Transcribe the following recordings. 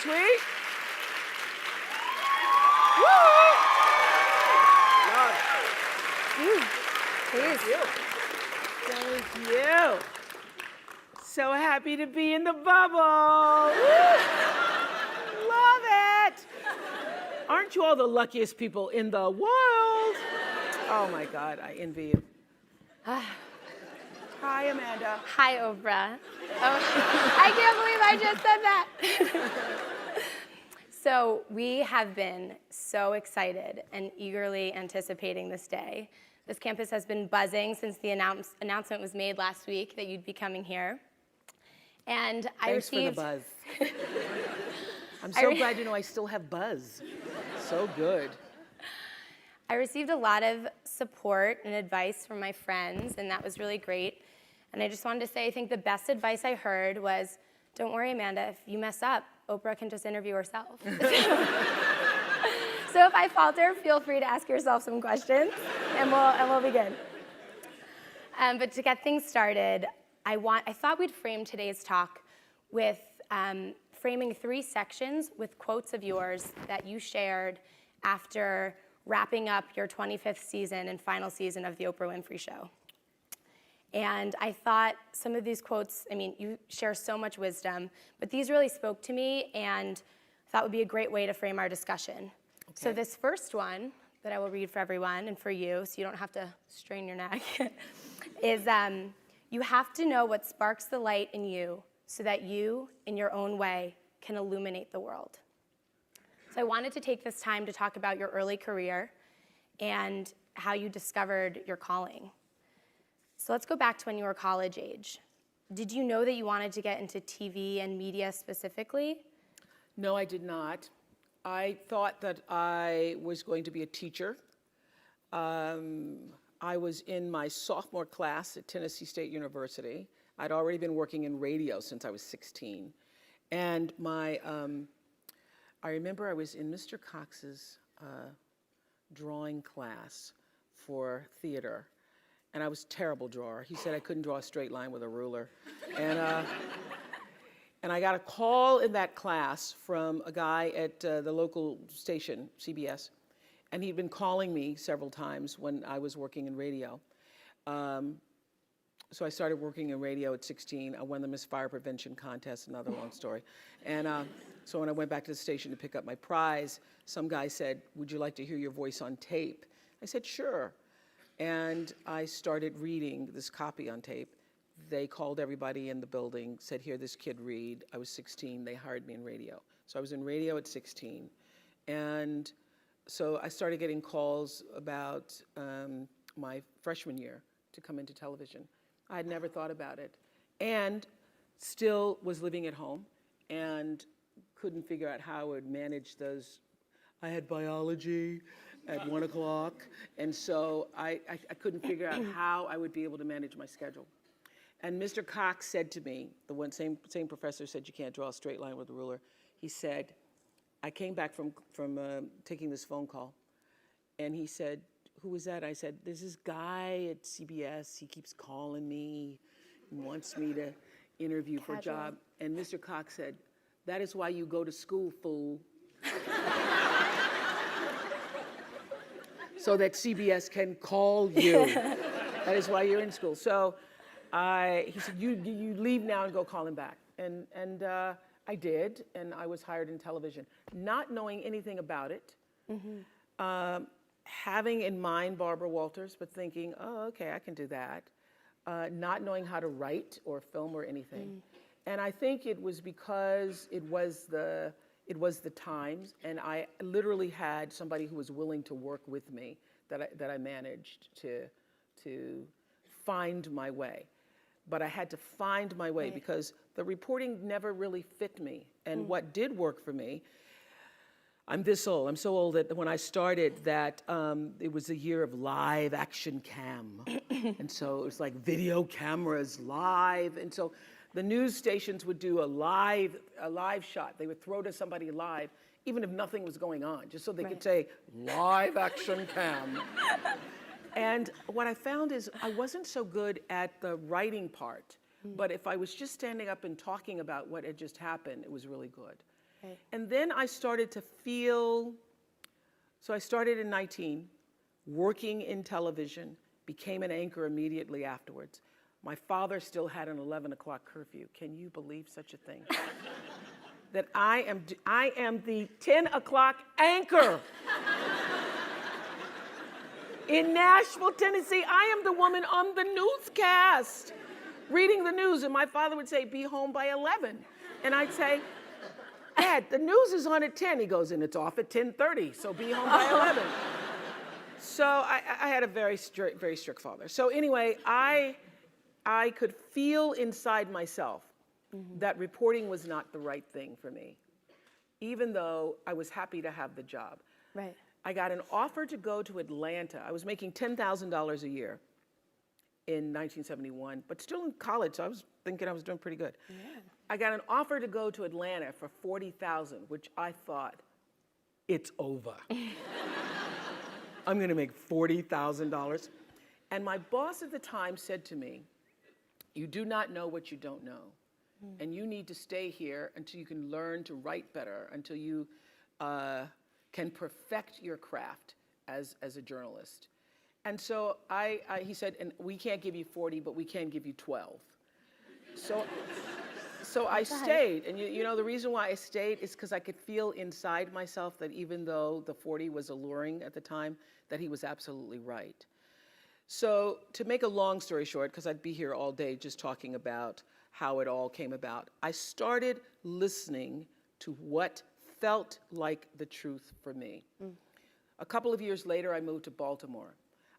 sweet? Please. Thank you. So happy to be in the bubble. Love it. Aren't you all the luckiest people in the world? Oh my God, I envy you. Hi, Amanda. Hi, Oprah. Oh, I can't believe I just said that. So we have been so excited and eagerly anticipating this day. This campus has been buzzing since the announcement was made last week that you'd be coming here. And Thanks for the buzz. I'm so glad to know I still have buzz. So good. I received a lot of support and advice from my friends, and that was really great. And I just wanted to say, I think the best advice I heard was, don't worry, Amanda, if you mess up, Oprah can just interview herself. So if I falter, feel free to ask yourself some questions, and we'll begin. But to get things started, I thought we'd frame today's talk with framing 3 sections with quotes of yours that you shared after wrapping up your 25th season and final season of The Oprah Winfrey Show. And I thought some of these quotes, I mean, you share so much wisdom, but these really spoke to me and thought would be a great way to frame our discussion. Okay. So this first one that I will read for everyone and for you, so you don't have to strain your neck, is you have to know what sparks the light in you so that you, in your own way, can illuminate the world. So I wanted to take this time to talk about your early career and how you discovered your calling. So let's go back to when you were college age. Did you know that you wanted to get into TV and media specifically? No, I did not. I thought that I was going to be a teacher. I was in my sophomore class at Tennessee State University. I'd already been working in radio since I was 16. And I remember I was in Mr. Cox's drawing class for theater. And I was a terrible drawer. He said I couldn't draw a straight line with a ruler. And I got a call in that class from a guy at the local station, CBS. And he'd been calling me several times when I was working in radio. So I started working in radio at 16. I won the Miss Fire Prevention contest, another long story. And so when I went back to the station to pick up my prize, some guy said, "Would you like to hear your voice on tape?" I said, "Sure." And I started reading this copy on tape. They called everybody in the building, said, "Hear this kid read." I was 16, they hired me in radio. So I was in radio at 16. And so I started getting calls about my freshman year to come into television. I had never thought about it. And still was living at home and couldn't figure out how I would manage those. I had biology at 1 o'clock, and so I couldn't figure out how I would be able to manage my schedule. And Mr. Cox said to me, the same professor said you can't draw a straight line with a ruler. He said, I came back from taking this phone call, and he said, "Who was that?" I said, "There's this guy at CBS. He keeps calling me and wants me to interview for a job." And Mr. Cox said, "That is why you go to school, fool." So that CBS can call you. That is why you're in school. So he said, you leave now and go call him back. And I did, and I was hired in television. Not knowing anything about it, having in mind Barbara Walters, but thinking, oh, okay, I can do that. Not knowing how to write or film or anything. And I think it was because it was the times, and I literally had somebody who was willing to work with me that I managed to find my way. But I had to find my way because the reporting never really fit me. And what did work for me, I'm this old. I'm so old that when I started that it was a year of live action cam. And so it was like video cameras live. And so the news stations would do a live shot. They would throw to somebody live, even if nothing was going on, just so they could say, live action cam. And what I found is I wasn't so good at the writing part, but if I was just standing up and talking about what had just happened, it was really good. Right. And then I started to feel, so I started in 19, working in television, became an anchor immediately afterwards. My father still had an 11 o'clock curfew. Can you believe such a thing? That I am the 10 o'clock anchor. In Nashville, Tennessee, I am the woman on the newscast, reading the news, and my father would say, be home by 11. And I'd say, Dad, the news is on at 10. He goes, and it's off at 10:30, so be home by 11. So I had a very strict father. So anyway, I could feel inside myself that reporting was not the right thing for me, even though I was happy to have the job. Right. I got an offer to go to Atlanta. I was making $10,000 a year in 1971, but still in college, so I was thinking I was doing pretty good. Yeah. I got an offer to go to Atlanta for $40,000, which I thought, it's over. I'm gonna make $40,000. And my boss at the time said to me, you do not know what you don't know. And you need to stay here until you can learn to write better, until you can perfect your craft as a journalist. And so he said, and we can't give you 40, but we can give you 12. So I stayed, and you know the reason why I stayed is because I could feel inside myself that even though the 40 was alluring at the time, that he was absolutely right. So to make a long story short, because I'd be here all day just talking about how it all came about, I started listening to what felt like the truth for me. A couple of years later, I moved to Baltimore.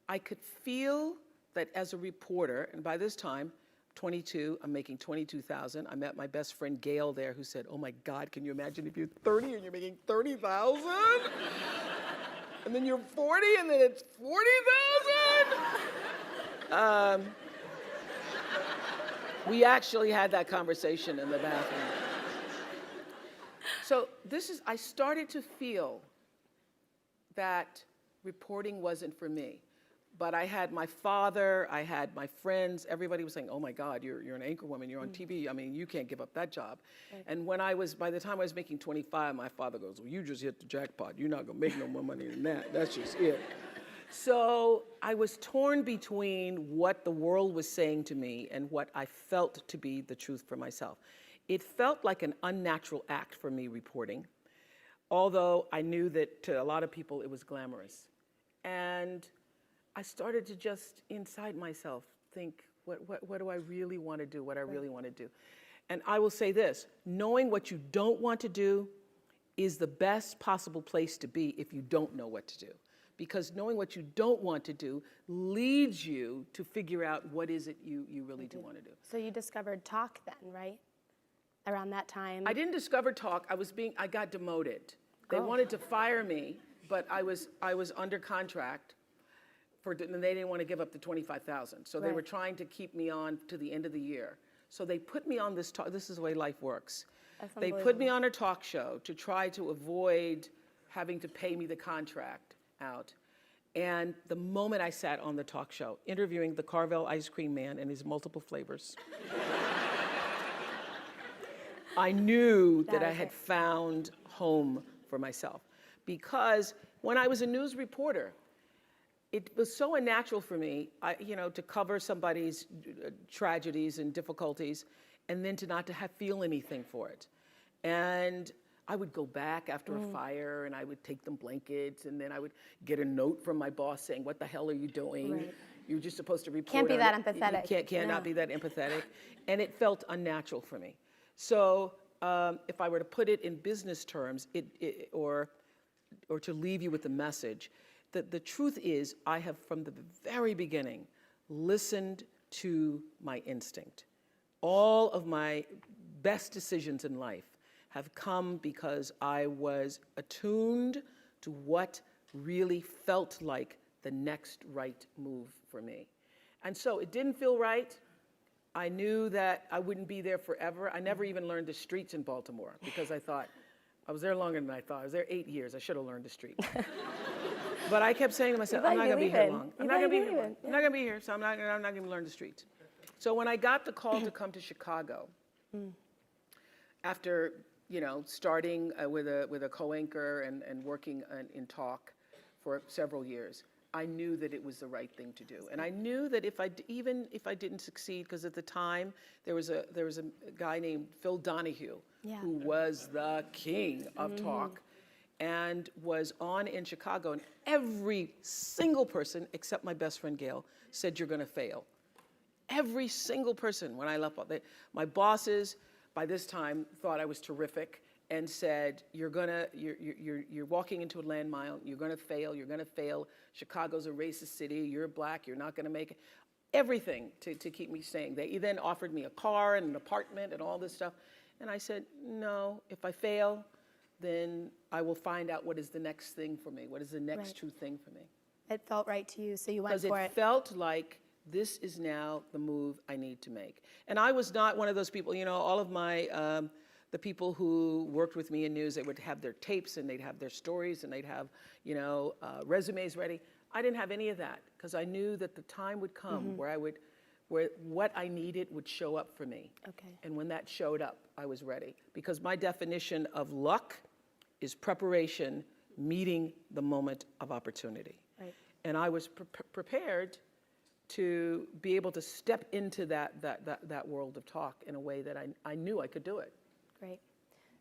I could feel that as a reporter, and by this time, 22, I'm making 22,000. I met my best friend Gail there who said, oh my God, can you imagine if you're 30 and you're making 30,000? And then you're 40 and then it's 40,000? We actually had that conversation in the bathroom. So I started to feel that reporting wasn't for me. But I had my father, I had my friends, everybody was saying, oh my God, you're an anchor woman, you're on TV, I mean, you can't give up that job. Right. And by the time I was making 25, my father goes, well, you just hit the jackpot, you're not gonna make no more money than that, that's just it. So I was torn between what the world was saying to me and what I felt to be the truth for myself. It felt like an unnatural act for me reporting, although I knew that to a lot of people it was glamorous. And I started to just, inside myself, think, what do I really want to do, what I really want to do? And I will say this, knowing what you don't want to do is the best possible place to be if you don't know what to do. Because knowing what you don't want to do leads you to figure out what is it you really do want to do. So you discovered talk then, right? Around that time? I didn't discover talk, I got demoted. They wanted to fire me, but I was under contract. And they didn't want to give up the 25,000. So they were trying to keep me on to the end of the year. So they put me on this talk, this is the way life works. They put me on a talk show to try to avoid having to pay me the contract out. And the moment I sat on the talk show, interviewing the Carvel ice cream man and his multiple flavors, I knew that I had found home for myself. Because when I was a news reporter, it was so unnatural for me, to cover somebody's tragedies and difficulties, and then to not to feel anything for it. And I would go back after a fire, and I would take them blankets, and then I would get a note from my boss saying, "What the hell are you doing? Right. You're just supposed to report." Can't be that empathetic. You cannot be that empathetic, and it felt unnatural for me. So if I were to put it in business terms, or to leave you with the message. The truth is, I have from the very beginning listened to my instinct. All of my best decisions in life have come because I was attuned to what really felt like the next right move for me. And so it didn't feel right. I knew that I wouldn't be there forever. I never even learned the streets in Baltimore because I thought, I was there longer than I thought. I was there 8 years. I should have learned the streets. But I kept saying to myself, I'm not going to be here long. I'm not going to be here. I'm not going to be here, so I'm not going to learn the streets. So when I got the call to come to Chicago, after starting with a co-anchor and working in talk for several years, I knew that it was the right thing to do. And I knew that even if I didn't succeed, because at the time there was a guy named Phil Donahue, who was the king of talk, and was on in Chicago, and every single person except my best friend Gail said, "You're going to fail." Every single person when I left, my bosses by this time thought I was terrific and said, you're walking into a landmine, you're gonna fail, Chicago's a racist city, you're black, you're not gonna make it. Everything to keep me staying. They then offered me a car and an apartment and all this stuff. And I said, no, if I fail, then I will find out what is the next thing for me, what is the next true thing for me. It felt right to you, so you went for it. Because it felt like this is now the move I need to make. And I was not one of those people, all of my, the people who worked with me in news, they would have their tapes and they'd have their stories and they'd have, resumes ready. I didn't have any of that because I knew that the time would come where what I needed would show up for me. Okay. And when that showed up, I was ready. Because my definition of luck is preparation meeting the moment of opportunity. Right. And I was prepared to be able to step into that world of talk in a way that I knew I could do it. Great.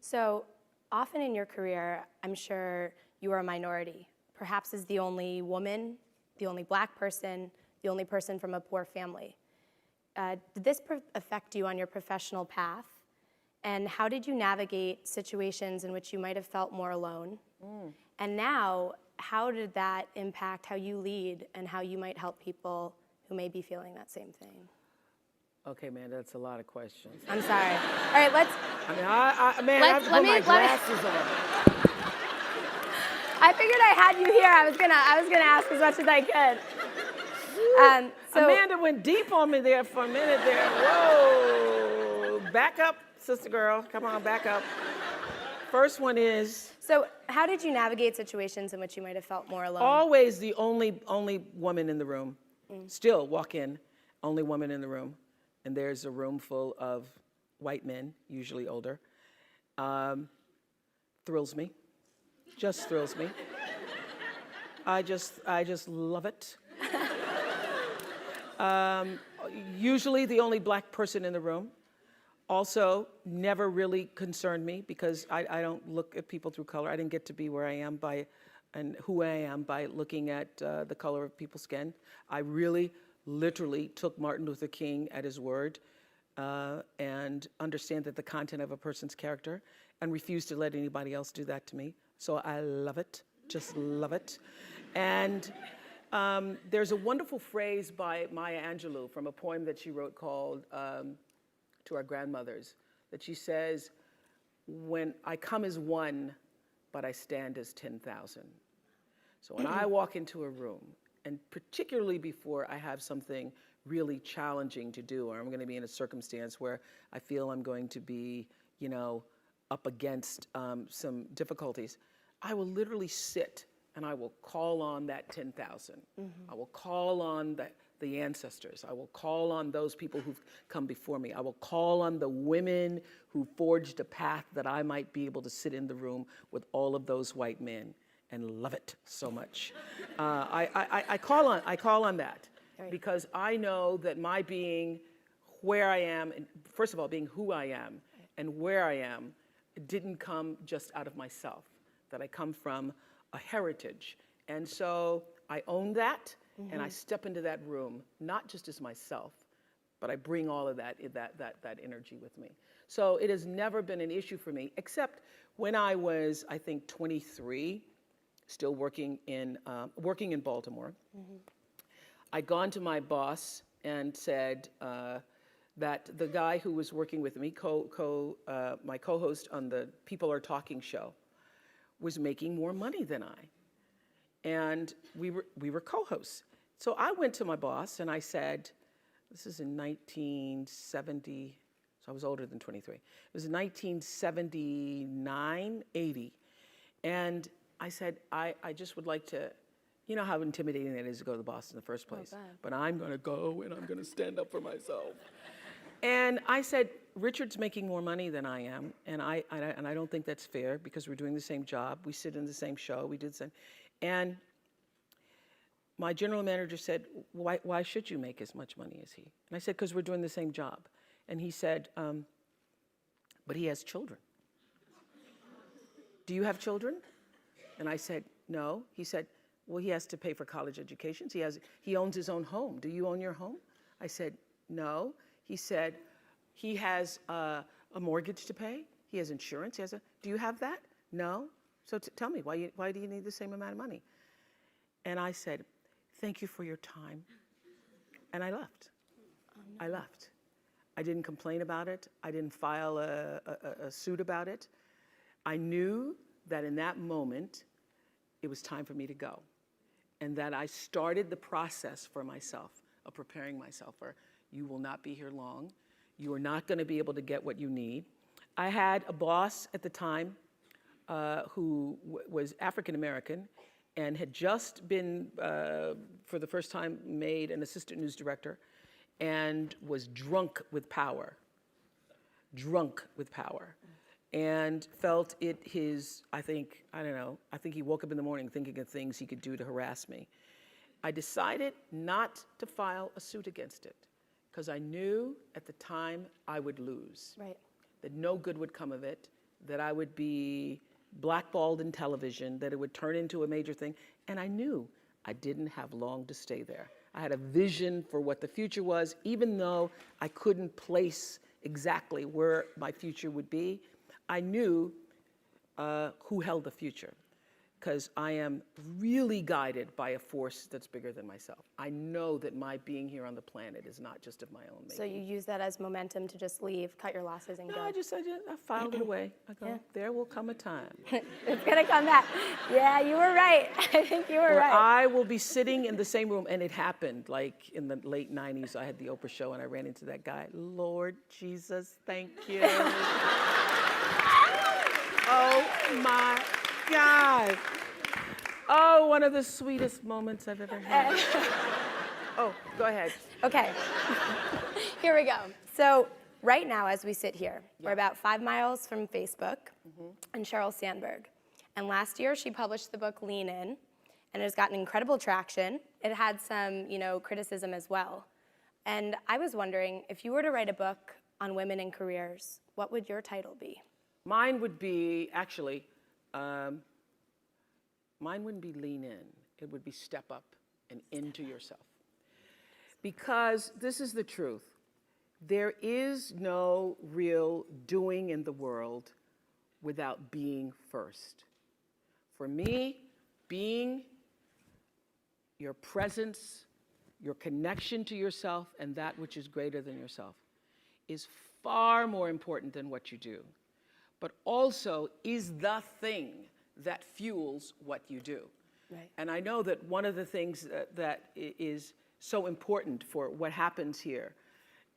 So often in your career, I'm sure you are a minority, perhaps as the only woman, the only black person, the only person from a poor family. Did this affect you on your professional path? And how did you navigate situations in which you might have felt more alone? And now, how did that impact how you lead and how you might help people who may be feeling that same thing? Okay, man, that's a lot of questions. I'm sorry. All right, let's. I have to put my glasses on. I figured I had you here. I was gonna ask as much as I could. So Amanda went deep on me there for a minute there. Whoa, back up, sister girl. Come on, back up. First one is. So how did you navigate situations in which you might have felt more alone? Always the only woman in the room. Still walk in, only woman in the room. And there's a room full of white men, usually older. Thrills me, just thrills me. I just love it. Usually the only black person in the room. Also, never really concerned me because I don't look at people through color. I didn't get to be where I am and who I am by looking at the color of people's skin. I really literally took Martin Luther King at his word and understand that the content of a person's character and refuse to let anybody else do that to me. So I love it, just love it. And there's a wonderful phrase by Maya Angelou from a poem that she wrote called To Our Grandmothers, that she says, when I come as one, but I stand as 10,000. So when I walk into a room, and particularly before I have something really challenging to do, or I'm going to be in a circumstance where I feel I'm going to be, up against some difficulties, I will literally sit and I will call on that 10,000. I will call on the ancestors. I will call on those people who've come before me. I will call on the women who forged a path that I might be able to sit in the room with all of those white men and love it so much. I call on that because I know that my being where I am, and first of all, being who I am and where I am, didn't come just out of myself, that I come from a heritage. And so I own that, and I step into that room, not just as myself, but I bring all of that energy with me. So it has never been an issue for me, except when I was, I think, 23, still working in Baltimore. I'd gone to my boss and said that the guy who was working with me, my co-host on the People Are Talking show, was making more money than I. And we were co-hosts. So I went to my boss and I said, this is in 1970, so I was older than 23. It was 1979, 80. And I said, I just would like to, you know how intimidating that is to go to the boss in the first place. But I'm gonna go and I'm gonna stand up for myself. And I said, Richard's making more money than I am, and I don't think that's fair because we're doing the same job. We sit in the same show. We did the same. And my general manager said, why should you make as much money as he? And I said, because we're doing the same job. And he said, but he has children. Do you have children? And I said, no. He said, well, he has to pay for college educations. He owns his own home. Do you own your home? I said, no. He said, he has a mortgage to pay. He has insurance. Do you have that? No. So tell me, why do you need the same amount of money? And I said, thank you for your time. And I left. I left. I didn't complain about it. I didn't file a suit about it. I knew that in that moment, it was time for me to go. And that I started the process for myself of preparing myself for, you will not be here long. You are not going to be able to get what you need. I had a boss at the time who was African American and had just been, for the first time, made an assistant news director and was drunk with power, and felt it I think he woke up in the morning thinking of things he could do to harass me. I decided not to file a suit against it because I knew at the time I would lose, Right. that no good would come of it, that I would be blackballed in television, that it would turn into a major thing, and I knew I didn't have long to stay there. I had a vision for what the future was, even though I couldn't place exactly where my future would be. I knew who held the future, because I am really guided by a force that's bigger than myself. I know that my being here on the planet is not just of my own making. So you use that as momentum to just leave, cut your losses, and No, go. I filed it away. I go, there will come a time It's gonna come back. Yeah, you were right. I think you were where right. I will be sitting in the same room, and it happened, like in the late 90s, I had the Oprah show, and I ran into that guy. Lord Jesus, thank you. Oh my God. Oh, one of the sweetest moments I've ever had. Oh, go ahead. Okay. Here we go. So right now, as we sit here, we're about 5 miles from Facebook and Sheryl Sandberg. And last year, she published the book Lean In, and it has gotten incredible traction. It had some, criticism as well. And I was wondering, if you were to write a book on women and careers, what would your title be? Mine would be, actually, mine wouldn't be lean in. It would be step up and into yourself. Because this is the truth. There is no real doing in the world without being first. For me, being, your presence, your connection to yourself and that which is greater than yourself is far more important than what you do, but also is the thing that fuels what you do. Right. And I know that one of the things that is so important for what happens here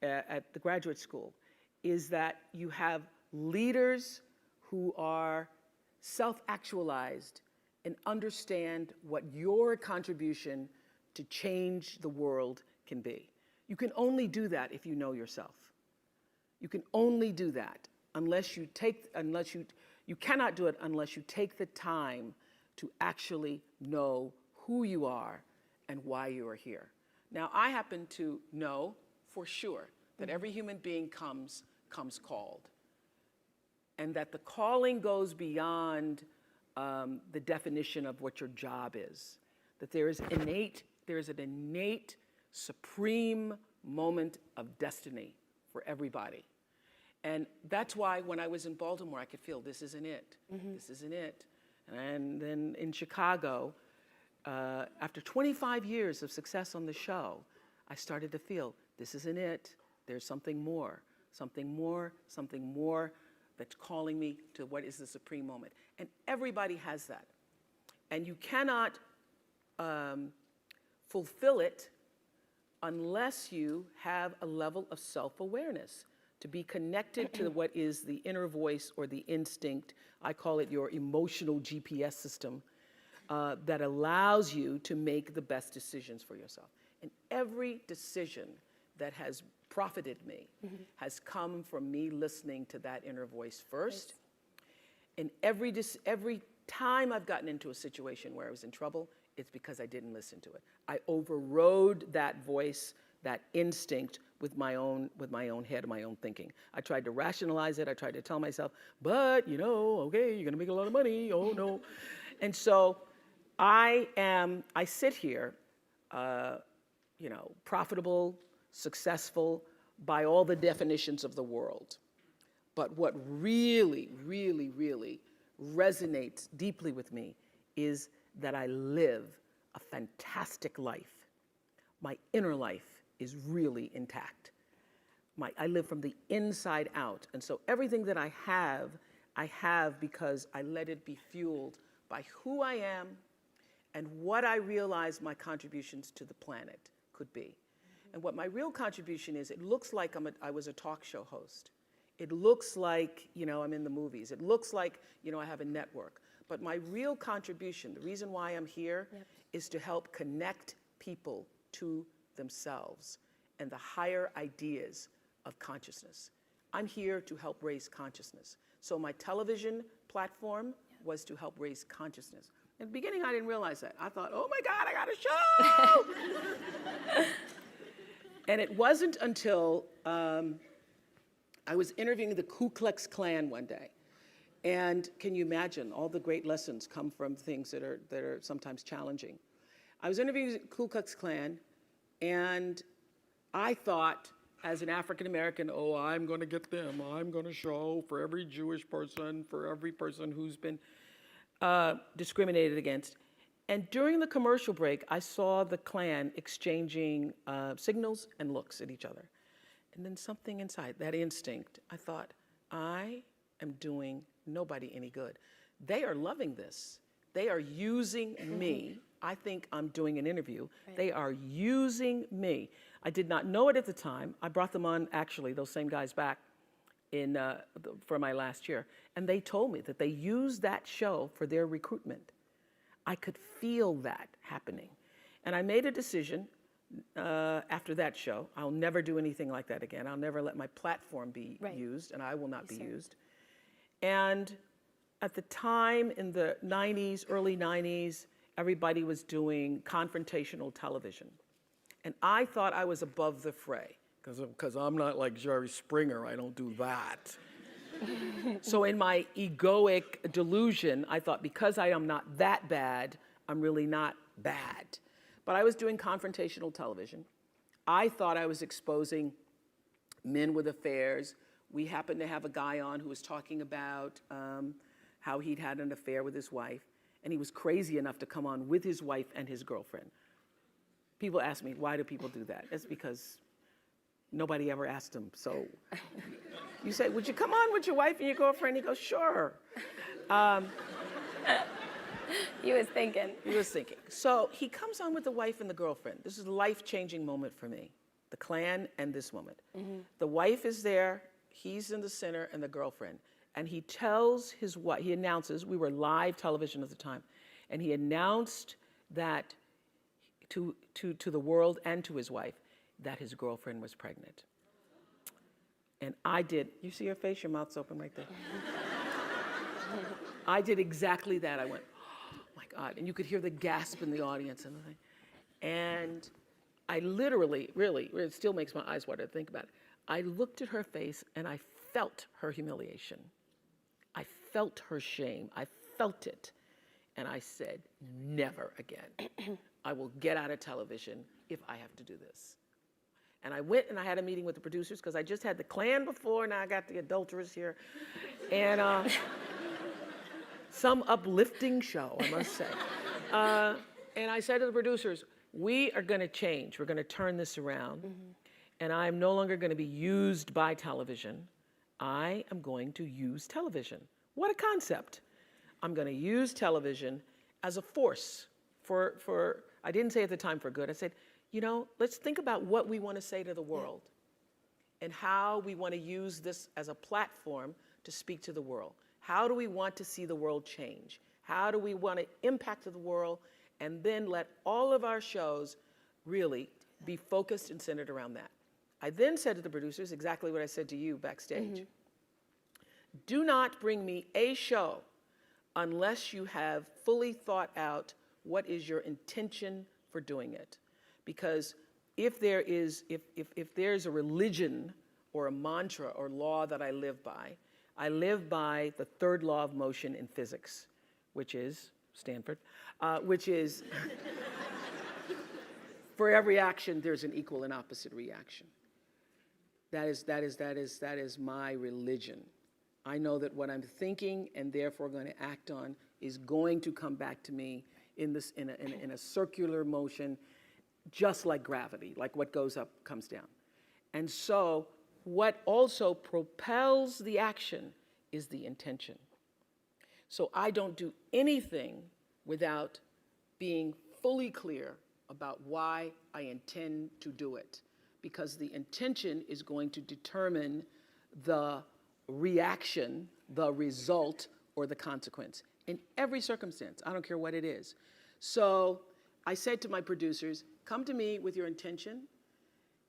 at the graduate school is that you have leaders who are self-actualized and understand what your contribution to change the world can be. You can only do that if you know yourself. You can only do that you cannot do it unless you take the time to actually know who you are and why you are here. Now, I happen to know for sure that every human being comes called, and that the calling goes beyond the definition of what your job is. That there is an innate, supreme moment of destiny for everybody. And that's why when I was in Baltimore, I could feel this isn't it. This isn't it. And then in Chicago, after 25 years of success on the show, I started to feel this isn't it. There's something more that's calling me to what is the supreme moment. And everybody has that. And you cannot fulfill it unless you have a level of self-awareness, to be connected to what is the inner voice or the instinct. I call it your emotional GPS system that allows you to make the best decisions for yourself. And every decision that has profited me has come from me listening to that inner voice first. And every time I've gotten into a situation where I was in trouble, it's because I didn't listen to it. I overrode that voice, that instinct with my own head, my own thinking. I tried to rationalize it. I tried to tell myself, but okay, you're gonna make a lot of money. Oh no. And so I sit here, profitable, successful by all the definitions of the world. But what really, really, really resonates deeply with me is that I live a fantastic life. My inner life is really intact. I live from the inside out. And so everything that I have because I let it be fueled by who I am and what I realize my contributions to the planet could be. And what my real contribution is, it looks like I was a talk show host. It looks like, I'm in the movies. It looks like, I have a network. But my real contribution, the reason why I'm here, is to help connect people to themselves and the higher ideas of consciousness. I'm here to help raise consciousness. So my television platform was to help raise consciousness. In the beginning, I didn't realize that. I thought, oh my God, I got a show! And it wasn't until I was interviewing the Ku Klux Klan one day. And can you imagine, all the great lessons come from things that are sometimes challenging. I was interviewing the Ku Klux Klan, and I thought, as an African American, I'm going to get them. I'm going to show for every Jewish person, for every person who's been discriminated against. And during the commercial break, I saw the Klan exchanging signals and looks at each other. And then something inside, that instinct, I thought, I am doing nobody any good. They are loving this. They are using me. I think I'm doing an interview. Right. They are using me. I did not know it at the time. I brought them on, actually, those same guys back for my last year. And they told me that they used that show for their recruitment. I could feel that happening. And I made a decision after that show. I'll never do anything like that again. I'll never let my platform be used, and I will not be used. And at the time, in the 90s, early 90s, everybody was doing confrontational television. And I thought I was above the fray, because I'm not like Jerry Springer. I don't do that. So in my egoic delusion, I thought, because I am not that bad, I'm really not bad. But I was doing confrontational television. I thought I was exposing men with affairs. We happened to have a guy on who was talking about how he'd had an affair with his wife, and he was crazy enough to come on with his wife and his girlfriend. People ask me, why do people do that? It's because nobody ever asked him. So you say, would you come on with your wife and your girlfriend? He goes, sure. He was thinking. He was thinking. So he comes on with the wife and the girlfriend. This is a life-changing moment for me, the Klan and this moment. Mm-hmm. The wife is there, he's in the center, and the girlfriend. And he tells his wife, he announces, we were live television at the time, and he announced that to the world and to his wife, that his girlfriend was pregnant. And I did, you see her face, your mouth's open right there. I did exactly that. I went, oh my God. And you could hear the gasp in the audience and the thing. And I literally, really, it still makes my eyes water to think about it. I looked at her face and I felt her humiliation. I felt her shame. I felt it. And I said, never again. I will get out of television if I have to do this. And I went and I had a meeting with the producers, because I just had the Klan before, now I got the adulterers here. And some uplifting show, I must say. And I said to the producers, we are going to change. We're going to turn this around. Mm-hmm. And I'm no longer going to be used by television. I am going to use television. What a concept. I'm going to use television as a force for I didn't say at the time for good. I said, let's think about what we want to say to the world and how we want to use this as a platform to speak to the world. How do we want to see the world change? How do we want to impact the world? And then let all of our shows really be focused and centered around that. I then said to the producers exactly what I said to you backstage. Do not bring me a show unless you have fully thought out what is your intention for doing it. Because if there's a religion or a mantra or law that I live by the third law of motion in physics, which is Stanford, which is for every action there's an equal and opposite reaction. That is my religion. I know that what I'm thinking and therefore going to act on is going to come back to me in a circular motion, just like gravity, like what goes up comes down. And so what also propels the action is the intention. So I don't do anything without being fully clear about why I intend to do it, because the intention is going to determine the reaction, the result, or the consequence in every circumstance. I don't care what it is. So I said to my producers, come to me with your intention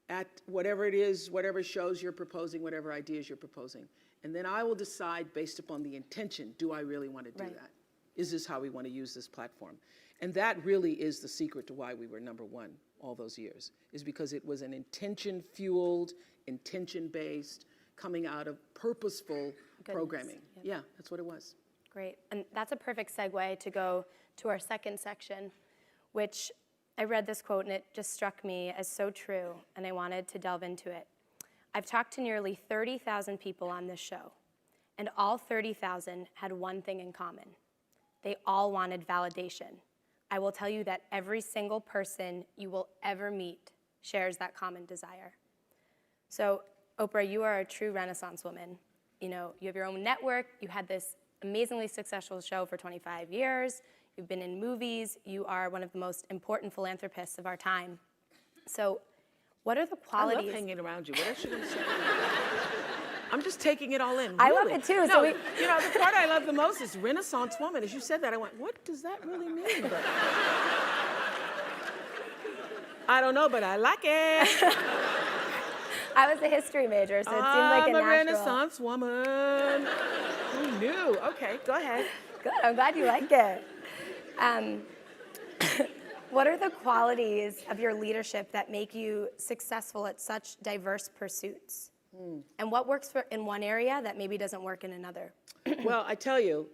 at whatever it is, whatever shows you're proposing, whatever ideas you're proposing. And then I will decide based upon the intention, do I really want to do that? Is this how we want to use this platform? And that really is the secret to why we were #1 all those years, is because it was an intention-fueled, intention-based, coming out of purposeful programming. Yep. Yeah, that's what it was. Great, and that's a perfect segue to go to our second section, which I read this quote and it just struck me as so true, and I wanted to delve into it. I've talked to nearly 30,000 people on this show, and all 30,000 had one thing in common. They all wanted validation. I will tell you that every single person you will ever meet shares that common desire. So, Oprah, you are a true Renaissance woman. You know, you have your own network, you had this amazingly successful show for 25 years, you've been in movies, you are one of the most important philanthropists of our time. So, what are the qualities? I love hanging around you. What else should I say? I'm just taking it all in. Really. I love it too. No, So you know, the part I love the most is Renaissance woman. As you said that, I went, what does that really mean? But I don't know, but I like it. I was a history major, so it seemed like a I'm a natural. Renaissance woman. Who knew? Okay, go ahead. Good, I'm glad you like it. What are the qualities of your leadership that make you successful at such diverse pursuits? And what works in one area that maybe doesn't work in another? Well, I tell you,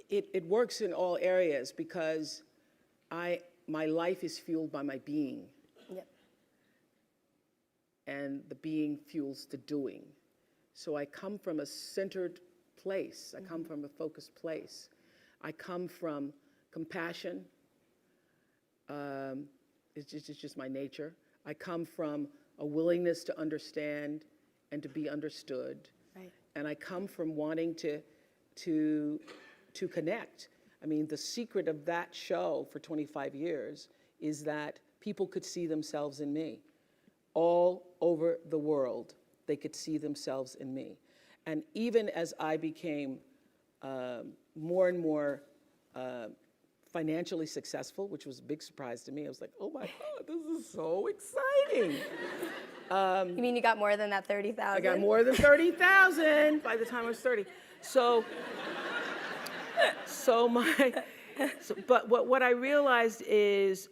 it works in all areas because my life is fueled by my being. Yep. And the being fuels the doing. So I come from a centered place. I come from a focused place. I come from compassion. It's just my nature. I come from a willingness to understand and to be understood. Right. And I come from wanting to connect. I mean, the secret of that show for 25 years is that people could see themselves in me. All over the world, they could see themselves in me. And even as I became more and more financially successful, which was a big surprise to me, I was like, oh my God, this is so exciting. You mean you got more than that 30,000? I got more than 30,000 by the time I was 30. But what I realized is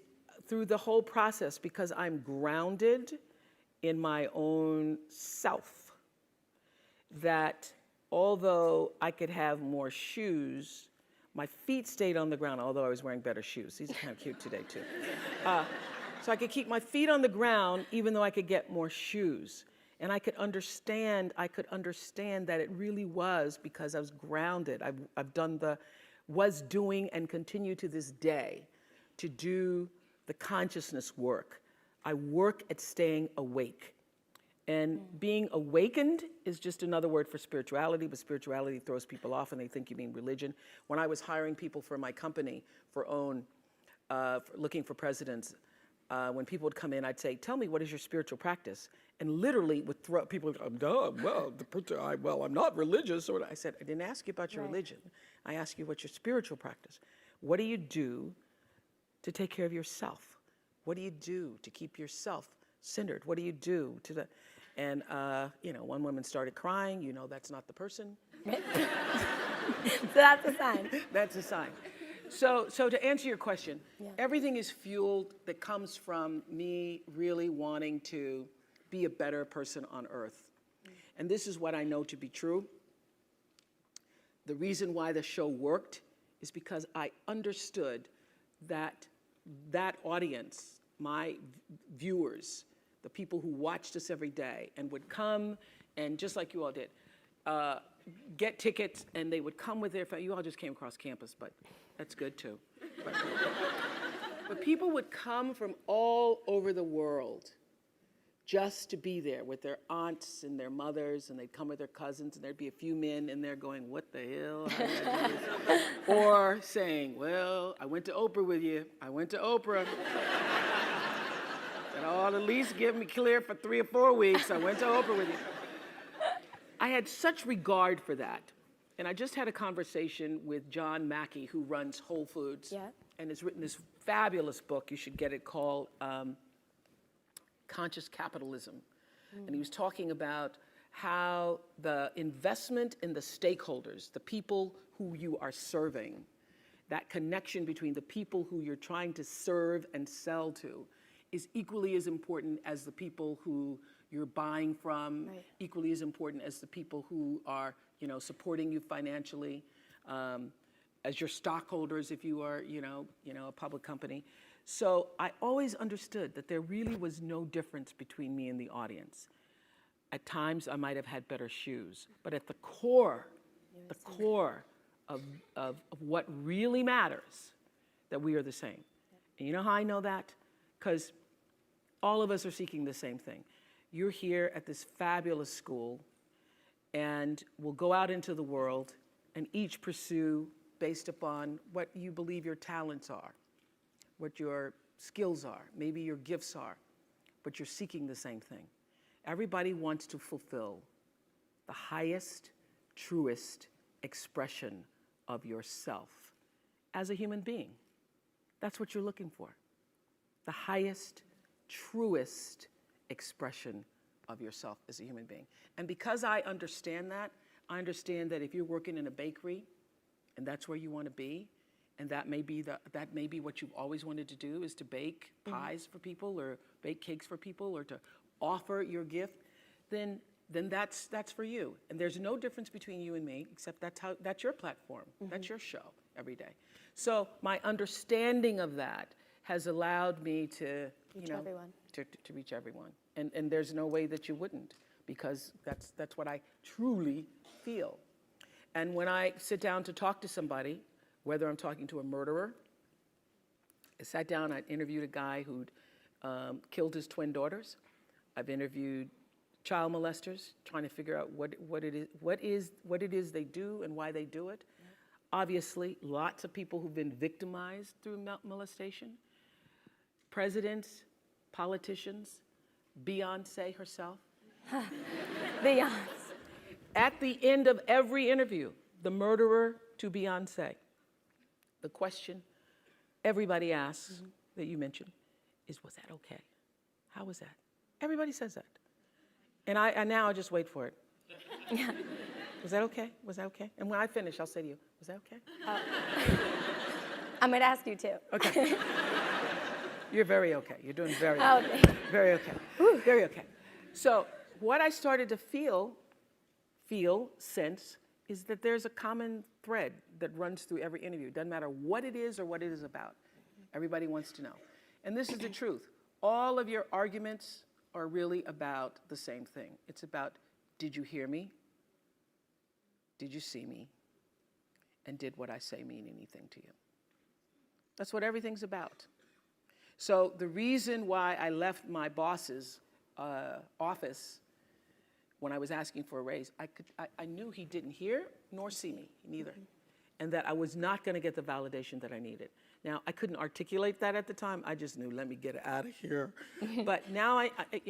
through the whole process, because I'm grounded in my own self, that although I could have more shoes, my feet stayed on the ground, although I was wearing better shoes. These are kind of cute today, too. So I could keep my feet on the ground, even though I could get more shoes. And I could understand that it really was because I was grounded. Was doing and continue to this day to do the consciousness work. I work at staying awake. And being awakened is just another word for spirituality, but spirituality throws people off and they think you mean religion. When I was hiring people for my company for looking for presidents, when people would come in, I'd say, tell me, what is your spiritual practice? And literally would throw, people would go, I'm not religious. Or I said, I didn't ask you about your religion. I asked you what's your spiritual practice. What do you do to take care of yourself? What do you do to keep yourself centered. What do you do to the, and one woman started crying. You know, that's not the person. So that's a sign. That's a sign. So to answer your question, everything is fueled that comes from me really wanting to be a better person on earth. And this is what I know to be true. The reason why the show worked is because I understood that that audience, my viewers, the people who watched us every day and would come and just like you all did, get tickets, and they would come with their family. You all just came across campus, but that's good too. But people would come from all over the world just to be there with their aunts and their mothers, and they'd come with their cousins, and there'd be a few men in there going, what the hell? How did I do this? Or saying, well, I went to Oprah with you. I went to Oprah. And at least give me clear for 3 or 4 weeks. I went to Oprah with you. I had such regard for that. And I just had a conversation with John Mackey, who runs Whole Foods, and has written this fabulous book. You should get it, called Conscious Capitalism. And he was talking about how the investment in the stakeholders, the people who you are serving, that connection between the people who you're trying to serve and sell to, is equally as important as the people who you're buying from, equally as important as the people who are, supporting you financially, as your stockholders if you are, a public company. So I always understood that there really was no difference between me and the audience. At times I might have had better shoes, but at the core of what really matters, that we are the same. And you know how I know that? Because all of us are seeking the same thing. You're here at this fabulous school, and we'll go out into the world and each pursue based upon what you believe your talents are, what your skills are, maybe your gifts are, but you're seeking the same thing. Everybody wants to fulfill the highest, truest expression of yourself as a human being. That's what you're looking for. The highest, truest expression of yourself as a human being. And because I understand that if you're working in a bakery and that's where you want to be, and that may be what you've always wanted to do, is to bake pies for people or bake cakes for people or to offer your gift, then that's for you. And there's no difference between you and me, except that's your platform. That's your show every day. So my understanding of that has allowed me to reach everyone. And there's no way that you wouldn't, because that's what I truly feel. And when I sit down to talk to somebody, whether I'm talking to a murderer, I sat down, I interviewed a guy who'd killed his twin daughters. I've interviewed child molesters, trying to figure out what it is they do and why they do it. Obviously, lots of people who've been victimized through molestation. Presidents, politicians, Beyonce herself. Beyonce. At the end of every interview, the murderer to Beyonce, the question everybody asks that you mentioned is, was that okay? How was that? Everybody says that. And now I just wait for it. Was that okay? Was that okay? And when I finish, I'll say to you, was that okay? I'm going to ask you too. Okay. You're very okay. You're doing very Oh, okay. thank you. Very okay. Very okay. So what I started to sense, is that there's a common thread that runs through every interview. It doesn't matter what it is or what it is about. Everybody wants to know. And this is the truth. All of your arguments are really about the same thing. It's about, did you hear me? Did you see me? And did what I say mean anything to you? That's what everything's about. So the reason why I left my boss's office when I was asking for a raise, I knew he didn't hear nor see me, neither. And that I was not going to get the validation that I needed. Now, I couldn't articulate that at the time. I just knew, let me get out of here. But now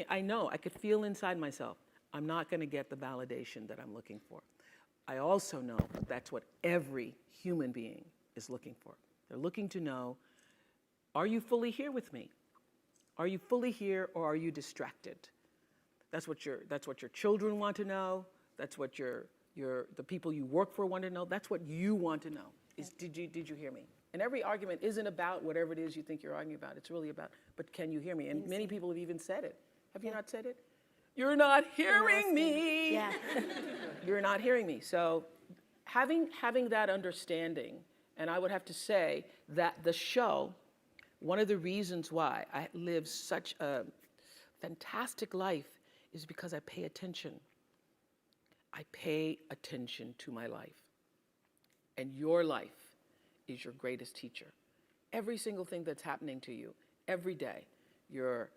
I know, I could feel inside myself, I'm not going to get the validation that I'm looking for. I also know that's what every human being is looking for. They're looking to know, are you fully here with me? Are you fully here or are you distracted? That's what your children want to know. That's what the people you work for want to know. That's what you want to know. Is did you hear me? And every argument isn't about whatever it is you think you're arguing about. It's really about, but can you hear me? And many people have even said it. Have you not said it? You're not hearing me. Yeah. You're not hearing me. So having that understanding, and I would have to say that the show, one of the reasons why I live such a fantastic life is because I pay attention. I pay attention to my life. And your life is your greatest teacher. Every single thing that's happening to you, every day, your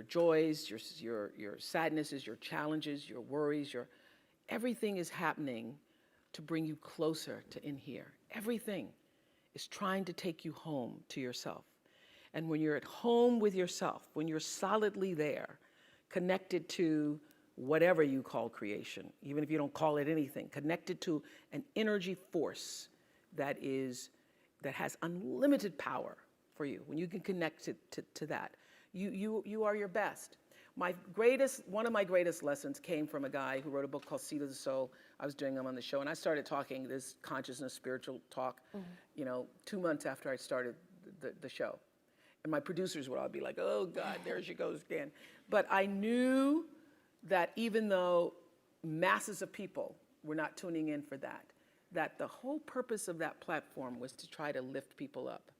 joys, your sadnesses, your challenges, your worries, everything is happening to bring you closer to in here. Everything is trying to take you home to yourself. And when you're at home with yourself, when you're solidly there, connected to whatever you call creation, even if you don't call it anything, connected to an energy force that has unlimited power for you, when you can connect to that, you are your best. One of my greatest lessons came from a guy who wrote a book called Seed of the Soul. I was doing them on the show, and I started talking this consciousness, spiritual talk, 2 months after I started the show. And my producers would all be like, oh God, there she goes again. But I knew that even though masses of people were not tuning in for that the whole purpose of that platform was to try to lift people up.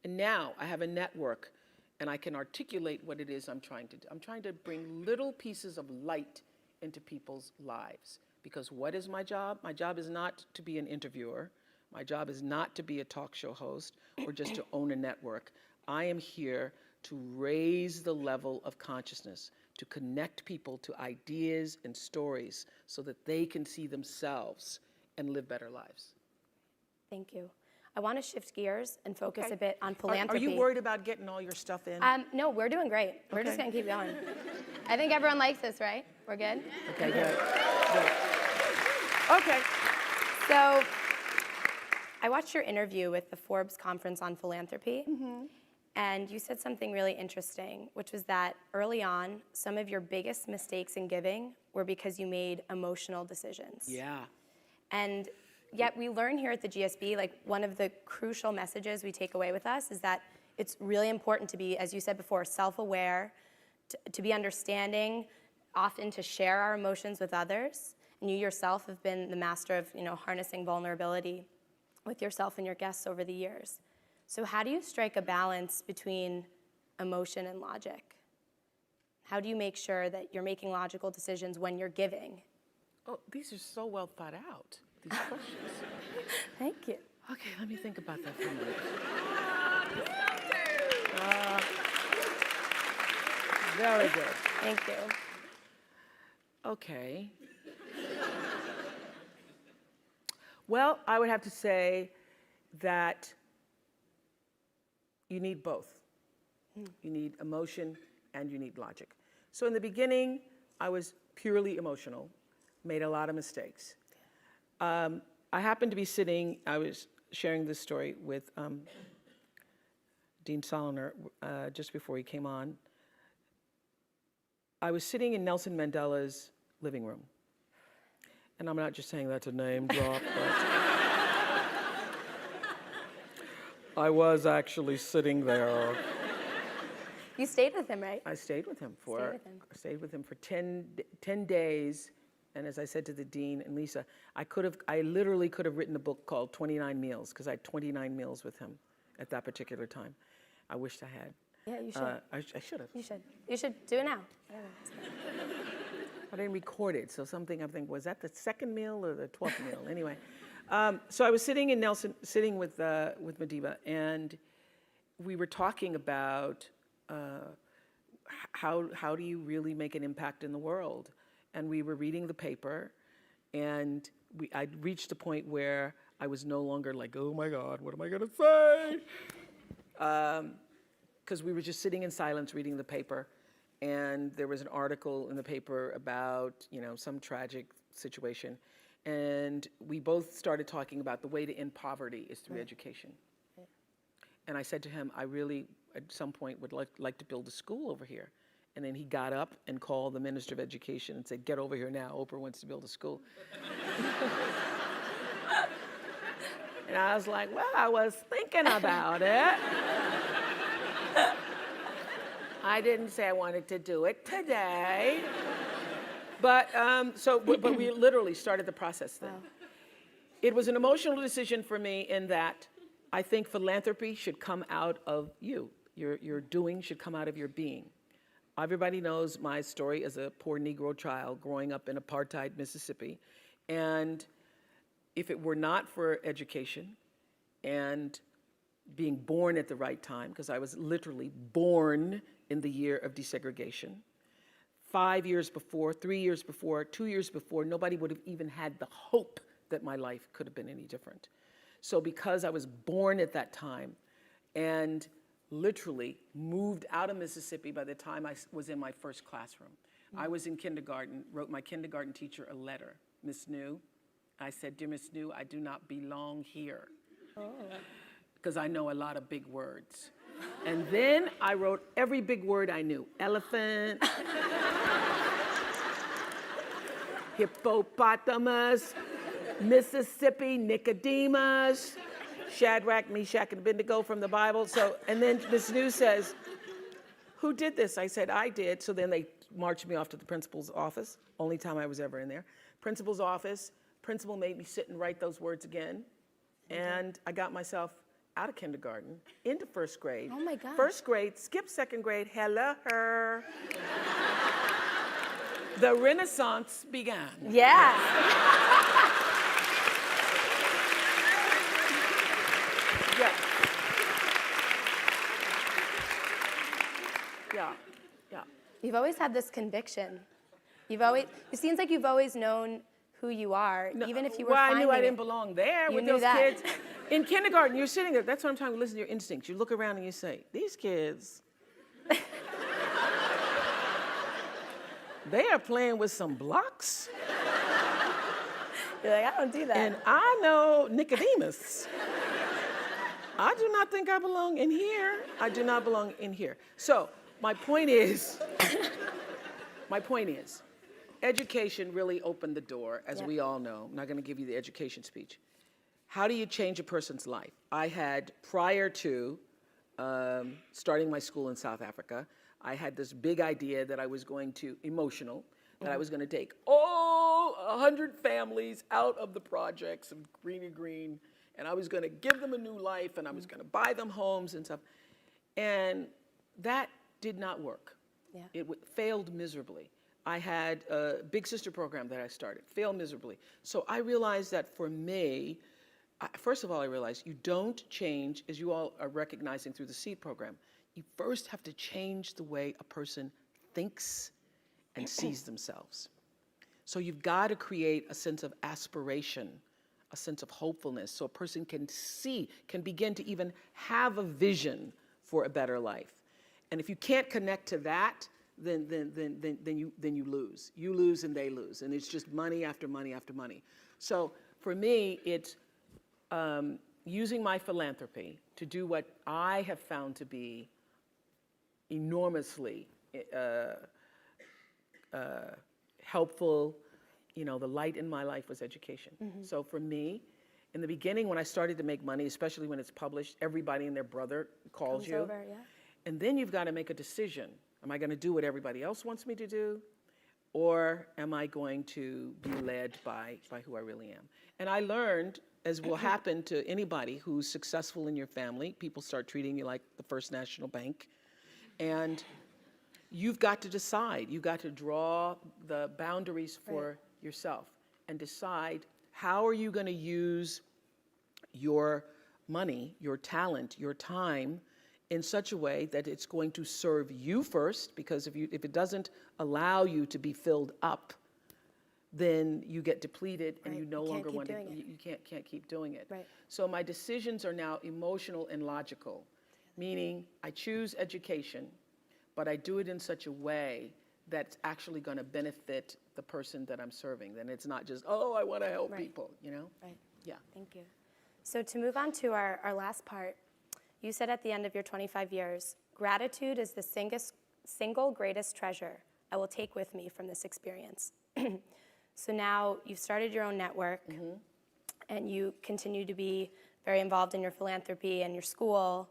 And now I have a network and I can articulate what it is I'm trying to do. I'm trying to bring little pieces of light into people's lives. Because what is my job? My job is not to be an interviewer. My job is not to be a talk show host or just to own a network. I am here to raise the level of consciousness, to connect people to ideas and stories so that they can see themselves and live better lives. Thank you. I want to shift gears and focus a bit on philanthropy. Are you worried about getting all your stuff in? No, we're doing great. We're just going to keep going. I think everyone likes this, right? We're good? Okay, good. Okay. So I watched your interview with the Forbes Conference on Philanthropy. And you said something really interesting, which was that early on, some of your biggest mistakes in giving were because you made emotional decisions. Yeah. And yet we learn here at the GSB, like one of the crucial messages we take away with us is that it's really important to be, as you said before, self-aware, to be understanding, often to share our emotions with others. And you yourself have been the master of, harnessing vulnerability with yourself and your guests over the years. So how do you strike a balance between emotion and logic? How do you make sure that you're making logical decisions when you're giving? Oh, these are so well thought out, these questions. Thank you. Okay, let me think about that for a minute. Very good. Thank you. Okay. Well, I would have to say that you need both. You need emotion and you need logic. So in the beginning, I was purely emotional, made a lot of mistakes. I happened to be sitting, I was sharing this story with Dean Soloner just before he came on. I was sitting in Nelson Mandela's living room. And I'm not just saying that to name drop, but I was actually sitting there. You stayed with him, right? I stayed with him for 10 days. And as I said to the dean and Lisa, I literally could have written a book called 29 Meals because I had 29 meals with him at that particular time. I wished I had. Yeah, you should. I should have. You should. You should do it now. I didn't record it, so I'm thinking, was that the second meal or the 12th meal? Anyway, so I was sitting with Madiba, and we were talking about how do you really make an impact in the world? And we were reading the paper, and I'd reached a point where I was no longer like, oh my God, what am I gonna say? Because we were just sitting in silence reading the paper, and there was an article in the paper about some tragic situation, and we both started talking about the way to end poverty is through education. And I said to him, I really, at some point, would like to build a school over here. And then he got up and called the Minister of Education and said, get over here now, Oprah wants to build a school. And I was like, well, I was thinking about it. I didn't say I wanted to do it today. But but we literally started the process then. Wow. It was an emotional decision for me in that I think philanthropy should come out of you. Your doing should come out of your being. Everybody knows my story as a poor Negro child growing up in apartheid Mississippi. And if it were not for education and being born at the right time, because I was literally born in the year of desegregation, 5 years before, 3 years before, 2 years before, nobody would have even had the hope that my life could have been any different. So because I was born at that time and literally moved out of Mississippi by the time I was in my first classroom. I was in kindergarten, wrote my kindergarten teacher a letter. Miss New, I said, dear Miss New, I do not belong here. Because I know a lot of big words. And then I wrote every big word I knew. Elephant, hippopotamus, Mississippi, Nicodemus, Shadrach, Meshach, and Abednego from the Bible. So, and then Miss New says, who did this? I said, I did. So then they marched me off to the principal's office. Only time I was ever in there. Principal's office. Principal made me sit and write those words again. And I got myself out of kindergarten, into first grade. Oh my God. First grade, skipped second grade, hello her. The Renaissance began. Yeah. Yeah. Yeah. Yeah. You've always had this conviction. It seems like you've always known who you are, No, even if you were well, finding I knew I didn't it. belong there You with knew those that. kids. In kindergarten, you're sitting there. That's what I'm talking about. Listen to your instincts. You look around and you say, these kids, they are playing with some blocks. You're like, I don't do that. And I know Nicodemus. I do not think I belong in here. I do not belong in here. So my point is, education really opened the door, as we all know. I'm not going to give you the education speech. How do you change a person's life? I had, prior to starting my school in South Africa, I had this big idea that I was going to, that I was going to take all 100 families out of the projects of Greeny Green, and I was going to give them a new life, and I was going to buy them homes and stuff. And that did not work. Yeah. It failed miserably. I had a Big Sister program that I started, failed miserably. So I realized that for me, first of all, I realized you don't change, as you all are recognizing through the SEED program, you first have to change the way a person thinks and sees themselves. So you've got to create a sense of aspiration, a sense of hopefulness, so a person can begin to even have a vision for a better life. And if you can't connect to that, then you lose. You lose and they lose. And it's just money after money after money. So for me, it's using my philanthropy to do what I have found to be enormously helpful. You know, the light in my life was education. Mm-hmm. So for me, in the beginning, when I started to make money, especially when it's published, everybody and their brother calls you. Over, yeah. And then you've got to make a decision. Am I going to do what everybody else wants me to do? Or am I going to be led by who I really am? And I learned, as will happen to anybody who's successful in your family, people start treating you like the First National Bank. And you've got to decide. You've got to draw the boundaries for yourself and decide how are you going to use your money, your talent, your time in such a way that it's going to serve you first, because if it doesn't allow you to be filled up, then you get depleted and you no longer want to, you can't keep doing it. Right. So my decisions are now emotional and logical, meaning I choose education, but I do it in such a way that's actually going to benefit the person that I'm serving. Then it's not just, oh, I want to help people, you know? Right. Yeah. Thank you. So to move on to our last part, you said at the end of your 25 years, gratitude is the single greatest treasure I will take with me from this experience. So now you've started your own network, and you continue to be very involved in your philanthropy and your school.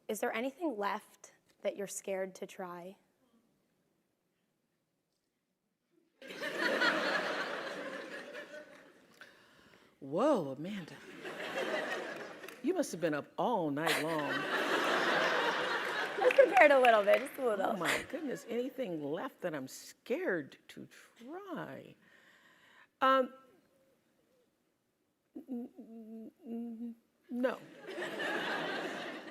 Is there anything left that you're scared to try? Whoa, Amanda. You must have been up all night long. I prepared a little bit, just a little. Oh my goodness, anything left that I'm scared to try? No.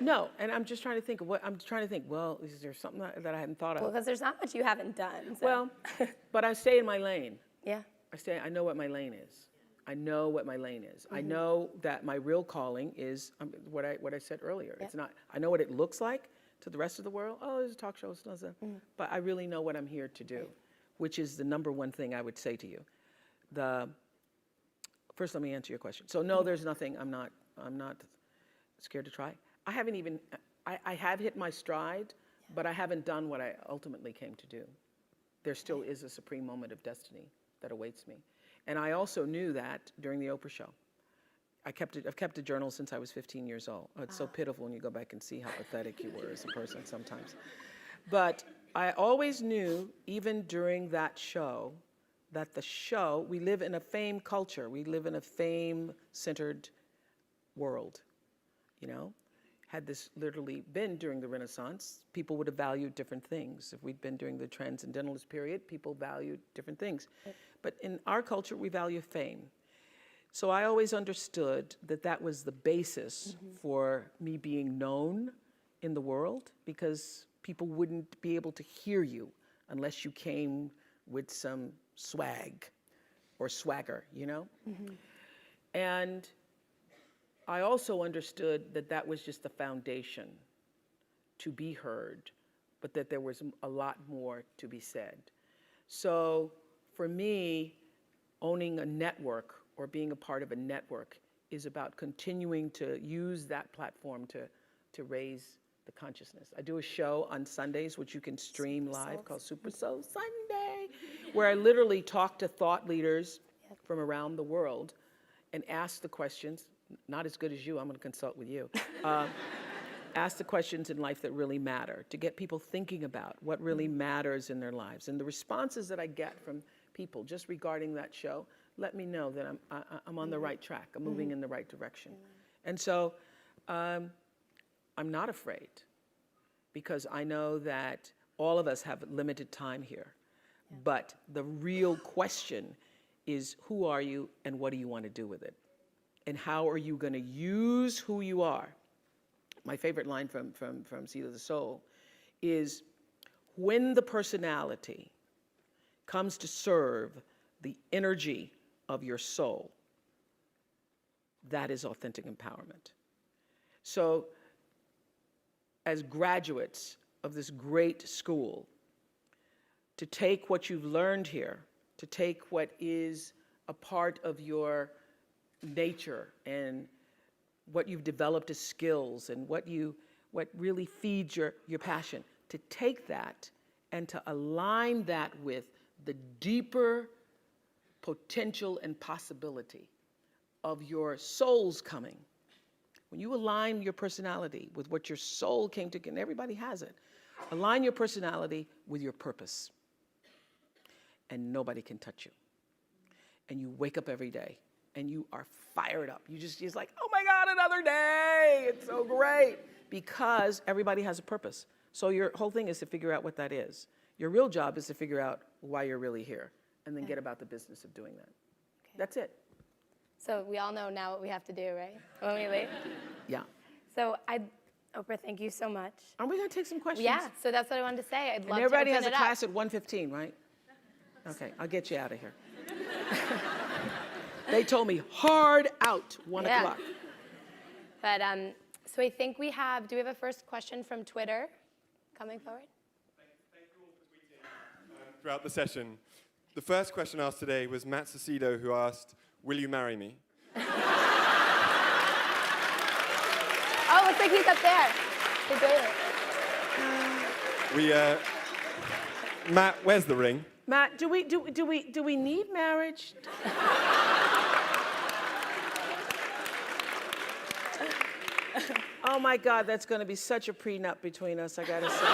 No, and I'm just trying to think of well, is there something that I hadn't thought of? Well, because there's not much you haven't done. So. Well, but I stay in my lane. Yeah. I know what my lane is. I know what my lane is. I know that my real calling is what I said earlier. Yeah. It's not, I know what it looks like to the rest of the world. Oh, there's a talk show, but I really know what I'm here to do, which is the number one thing I would say to you. First, let me answer your question. So no, there's nothing I'm not scared to try. I haven't even, I have hit my stride, but I haven't done what I ultimately came to do. There still is a supreme moment of destiny that awaits me. And I also knew that during the Oprah show. I've kept a journal since I was 15 years old. Oh, it's so pitiful when you go back and see how pathetic you were as a person sometimes. But I always knew, even during that show, that we live in a fame culture. We live in a fame-centered world, you know? Had this literally been during the Renaissance, people would have valued different things. If we'd been during the Transcendentalist period, people valued different things. But in our culture, we value fame. So I always understood that that was the basis for me being known in the world, because people wouldn't be able to hear you unless you came with some swag or swagger, you know? And I also understood that that was just the foundation to be heard, but that there was a lot more to be said. So for me, owning a network or being a part of a network is about continuing to use that platform to raise the consciousness. I do a show on Sundays, which you can stream live, called Super Soul Sunday, where I literally talk to thought leaders from around the world and ask the questions. Not as good as you, I'm gonna consult with you. Ask the questions in life that really matter, to get people thinking about what really matters in their lives. And the responses that I get from people just regarding that show let me know that I'm on the right track, I'm moving in the right direction. And so I'm not afraid, because I know that all of us have limited time here. But the real question is, who are you and what do you want to do with it? And how are you going to use who you are? My favorite line from Seed of the Soul is, when the personality comes to serve the energy of your soul, that is authentic empowerment. So as graduates of this great school, to take what you've learned here, to take what is a part of your nature and what you've developed as skills and what really feeds your passion, to take that and to align that with the deeper potential and possibility of your soul's coming. When you align your personality with what your soul came to, and everybody has it, align your personality with your purpose, and nobody can touch you. And you wake up every day and you are fired up. You're just like, oh my God, another day. It's so great. Because everybody has a purpose. So your whole thing is to figure out what that is. Your real job is to figure out why you're really here, and then get about the business of doing that. Okay. That's it. So we all know now what we have to do, right? When we leave? Yeah. So Oprah, thank you so much. Are we gonna take some questions? Yeah, so that's what I wanted to say. I'd love to open it up. Everybody has a class at 1:15, right? Okay, I'll get you out of here. They told me hard out, 1 o'clock. But so I think do we have a first question from Twitter coming forward? Thank you all for tweeting throughout the session. The first question asked today was Matt Cecido, who asked, will you marry me? looks like he's up there. He's there. Matt, where's the ring? Matt, do we need marriage? Oh my God, that's going to be such a prenup between us, I gotta say.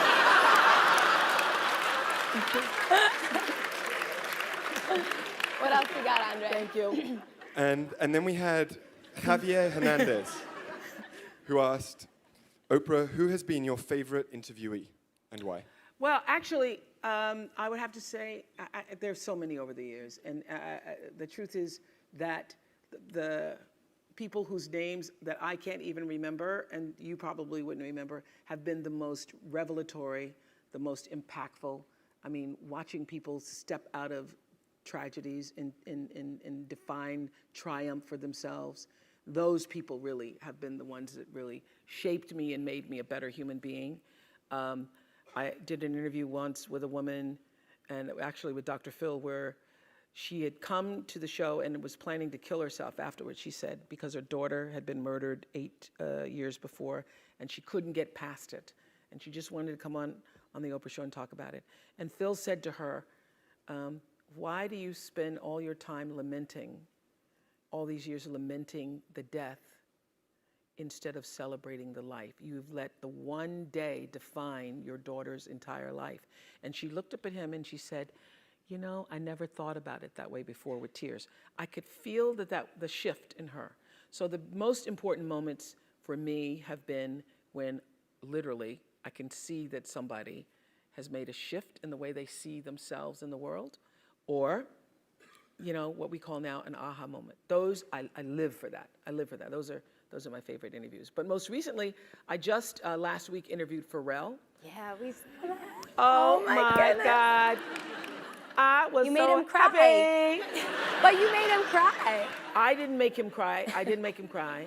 What else you got, Andre? Thank you. And then we had Javier Hernandez, who asked, Oprah, who has been your favorite interviewee and why? Well, actually, I would have to say there's so many over the years, and the truth is that the people whose names that I can't even remember, and you probably wouldn't remember, have been the most revelatory, the most impactful. I mean, watching people step out of tragedies and define triumph for themselves, those people really have been the ones that really shaped me and made me a better human being. I did an interview once with a woman, and actually with Dr. Phil, where she had come to the show and was planning to kill herself afterwards, she said, because her daughter had been murdered 8 years before, and she couldn't get past it. And she just wanted to come on the Oprah show and talk about it. And Phil said to her, why do you spend all your time lamenting, all these years lamenting the death, instead of celebrating the life? You've let the one day define your daughter's entire life. And she looked up at him and she said, you know, I never thought about it that way before, with tears. I could feel the shift in her. So the most important moments for me have been when literally I can see that somebody has made a shift in the way they see themselves in the world, or, you know, what we call now an aha moment. Those, I live for that. I live for that. Those are my favorite interviews. But most recently, I just last week interviewed Pharrell. Yeah, we saw that. Oh my goodness. God. I was You made so him cry. happy. But you made him cry. I didn't make him cry. I didn't make him cry,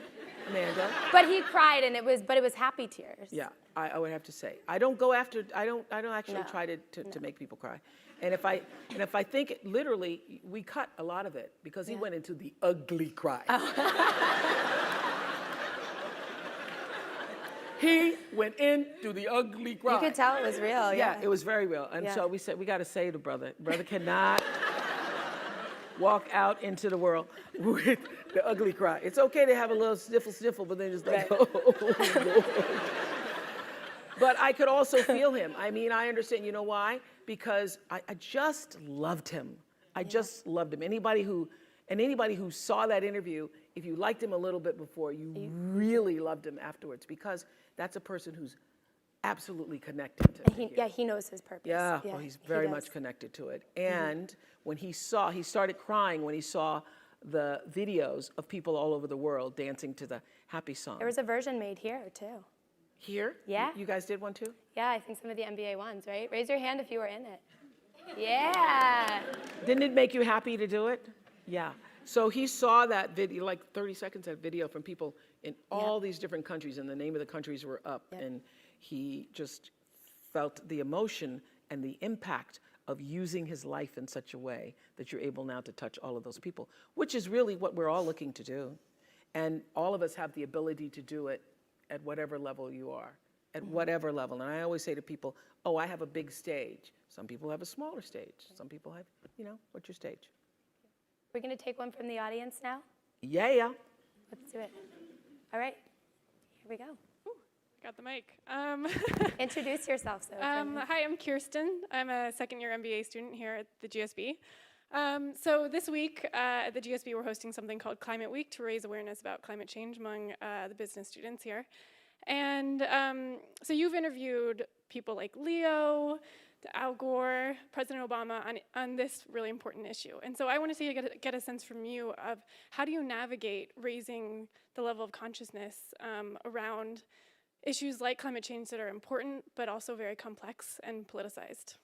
Amanda. But he cried, and it was happy tears. Yeah, I would have to say. I don't go after, I don't actually try to make people cry. And if I think it, literally, we cut a lot of it because he went into the ugly cry. He went into the ugly cry. You could tell it was real, yeah. Yeah, it was very real. And so we said, we got to say to brother. Brother cannot walk out into the world with the ugly cry. It's okay to have a little sniffle, but then just like, oh, Lord. But I could also feel him. I mean, I understand. You know why? Because I just loved him. I just loved him. Anybody who saw that interview, if you liked him a little bit before, you really loved him afterwards, because that's a person who's absolutely connected to it. He knows his purpose. Yeah, well, he's very much connected to it. And when he started crying when he saw the videos of people all over the world dancing to the happy song. There was a version made here, too. Here? Yeah. You guys did one too? Yeah, I think some of the NBA ones, right? Raise your hand if you were in it. Yeah. Didn't it make you happy to do it? Yeah. So he saw that video, like 30 seconds of video from people in all these different countries, and the name of the countries were up. And he just felt the emotion and the impact of using his life in such a way that you're able now to touch all of those people, which is really what we're all looking to do. And all of us have the ability to do it at whatever level you are, at whatever level. And I always say to people, oh, I have a big stage. Some people have a smaller stage. Some people have, what's your stage? We're going to take one from the audience now? Yeah. Let's do it. All right. Here we go. Got the mic. Introduce yourself. Hi, I'm Kirsten. I'm a second-year MBA student here at the GSB. So this week at the GSB, we're hosting something called Climate Week to raise awareness about climate change among the business students here. And so you've interviewed people like Leo, Al Gore, President Obama on this really important issue. And so I want to get a sense from you of how do you navigate raising the level of consciousness around issues like climate change that are important but also very complex and politicized.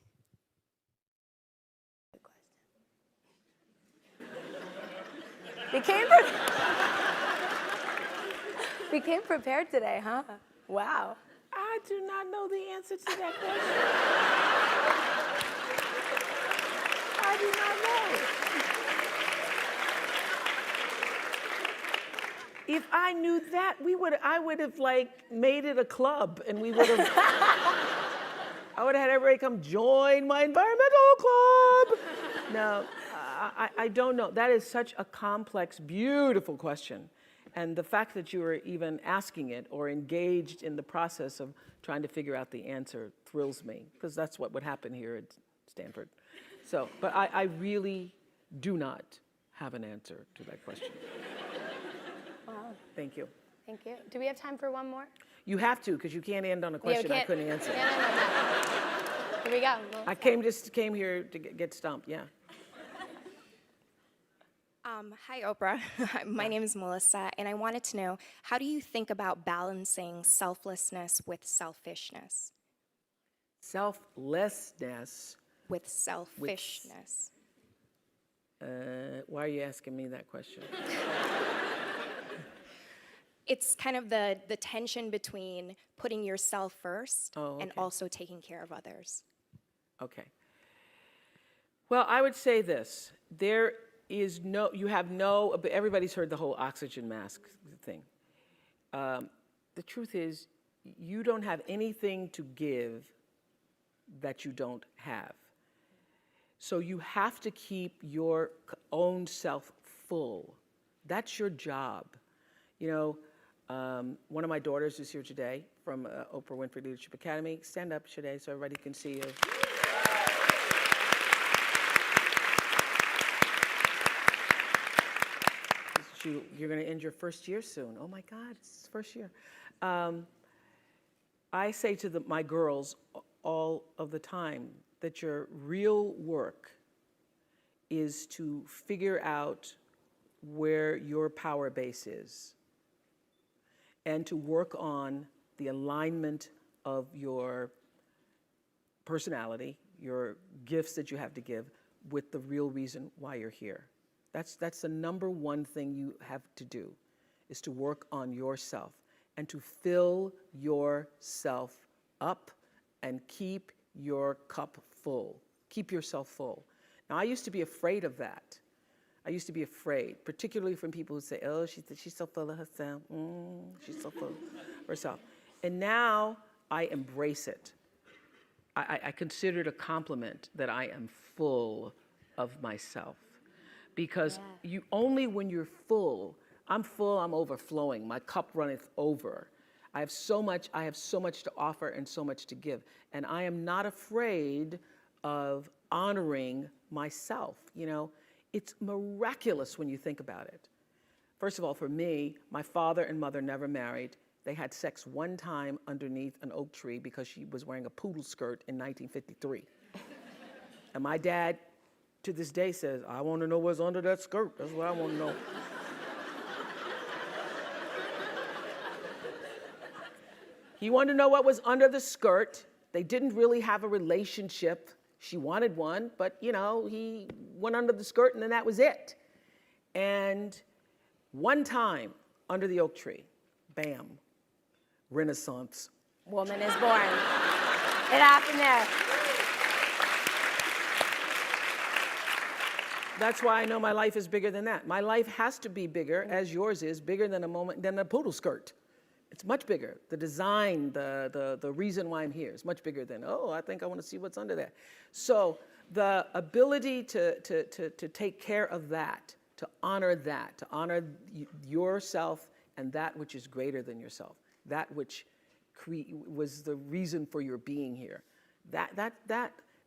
Became prepared today, huh? Wow. I do not know the answer to that question. I do not know. If I knew that, I would have like made it a club, and we would have. I would have had everybody come join my environmental club. No, I don't know. That is such a complex, beautiful question. And the fact that you were even asking it or engaged in the process of trying to figure out the answer thrills me, because that's what would happen here at Stanford. So, but I really do not have an answer to that question. Wow. Thank you. Thank you. Do we have time for one more? You have to, because you can't end on a question I couldn't answer. No. Here we go. I came here to get stumped, yeah. Hi, Oprah. My name is Melissa, and I wanted to know, how do you think about balancing selflessness with selfishness? Selflessness. With selfishness. Why are you asking me that question? It's kind of the tension between putting yourself first and also taking care of others. Okay. Well, I would say this. There is no, everybody's heard the whole oxygen mask thing. The truth is, you don't have anything to give that you don't have. So you have to keep your own self full. That's your job. You know, one of my daughters is here today from Oprah Winfrey Leadership Academy. Stand up, Shade, so everybody can see you. You're going to end your first year soon. Oh my God, it's first year. I say to my girls all of the time that your real work is to figure out where your power base is and to work on the alignment of your personality, your gifts that you have to give, with the real reason why you're here. That's the number one thing you have to do, is to work on yourself and to fill yourself up and keep your cup full. Keep yourself full. Now, I used to be afraid of that. I used to be afraid, particularly from people who say, oh, she's so full of herself. She's so full of herself. And now I embrace it. I consider it a compliment that I am full of myself. Because only when you're full, I'm overflowing, my cup runneth over. I have so much to offer and so much to give. And I am not afraid of honoring myself. You know, it's miraculous when you think about it. First of all, for me, my father and mother never married. They had sex one time underneath an oak tree because she was wearing a poodle skirt in 1953. And my dad, to this day, says, I want to know what's under that skirt. That's what I want to know. He wanted to know what was under the skirt. They didn't really have a relationship. She wanted one, but you know, he went under the skirt and then that was it. And one time under the oak tree, bam, Renaissance. Woman is born. It happened there. That's why I know my life is bigger than that. My life has to be bigger, as yours is, bigger than a poodle skirt. It's much bigger. The design, the reason why I'm here is much bigger than, oh, I think I want to see what's under there. So the ability to take care of that, to honor yourself and that which is greater than yourself, that which was the reason for your being here.